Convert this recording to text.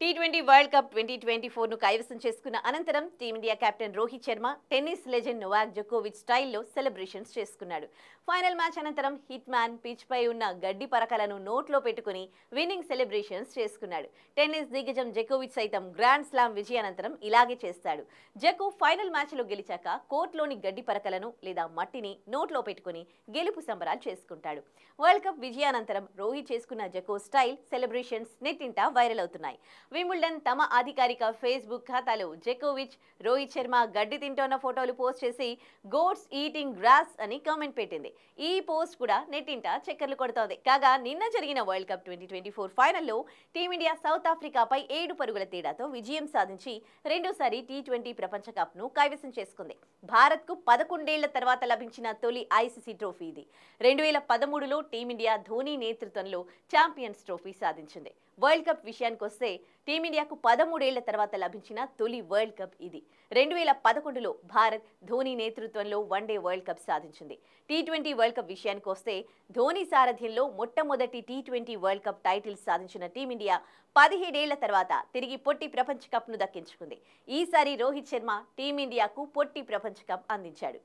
T20 world cup 2024 ను కైవసం చేసుకున్న అనంతరం Team India captain Rohit Sharma tennis legend Novak జోకోవిచ్ స్టైల్లో సెలబ్రేషన్స్ చేసుకున్నాడు. ఫైనల్ మ్యాచ్ అనంతరం హిట్ మ్యాన్ పిచ్ పై ఉన్న గడ్డి పరకలను నోట్లో పెట్టుకుని విన్నింగ్ సెలబ్రేషన్స్ చేసుకున్నాడు. టెన్నిస్ దిగ్గజం జోకోవిచ్ సైతం గ్రాండ్ స్లామ్ విజయానంతరం ఇలాగే చేస్తాడు. జకో ఫైనల్ మ్యాచ్ లో గెలిచాక కోర్టులోని గడ్డి పరకలను లేదా మట్టిని నోట్లో పెట్టుకుని గెలుపు సంబరాలు చేసుకుంటాడు. వరల్డ్ కప్ విజయానంతరం రోహిత్ చేసుకున్న జకో స్టైల్ సెలబ్రేషన్స్ నెట్టింట వైరల్ అవుతున్నాయి. వింబుల్డన్ తమ అధికారిక ఫేస్బుక్ ఖాతాలో జకోవిచ్ రోహిత్ శర్మ గడ్డి తింటోన్న ఫోటోలు పోస్ట్ చేసి గోట్స్ ఈటింగ్ గ్రాస్ అని కామెంట్ పెట్టింది. ఈ పోస్ట్ కూడా నెట్టింట చక్కర్లు కొడుతోంది. కాగా నిన్న జరిగిన వరల్డ్ కప్ 2024 ఫైనల్లో టీమిండియా సౌత్ ఆఫ్రికాపై 7 పరుగుల తేడాతో విజయం సాధించి రెండోసారి T20 ప్రపంచ కప్ ను కైవసం చేసుకుంది. భారత్ కు 11 ఏళ్ల తర్వాత లభించిన తొలి ఐసీసీ ట్రోఫీ ఇది. 2013లో టీమిండియా ధోనీ నేతృత్వంలో ఛాంపియన్స్ ట్రోఫీ సాధించింది. వరల్డ్ కప్ విషయానికొస్తే టీమిండియాకు 13 ఏళ్ల తర్వాత లభించిన తొలి వరల్డ్ కప్ ఇది. 2011లో భారత్ ధోనీ నేతృత్వంలో వన్డే వరల్డ్ కప్ సాధించింది. T20 వరల్డ్ కప్ విషయానికొస్తే ధోనీ సారథ్యంలో మొట్టమొదటి T20 వరల్డ్ కప్ టైటిల్ సాధించిన టీమిండియా 17 ఏళ్ల తర్వాత తిరిగి పొట్టి ప్రపంచ కప్ ను దక్కించుకుంది. ఈసారి రోహిత్ శర్మ టీమిండియాకు పొట్టి ప్రపంచ కప్ అందించాడు.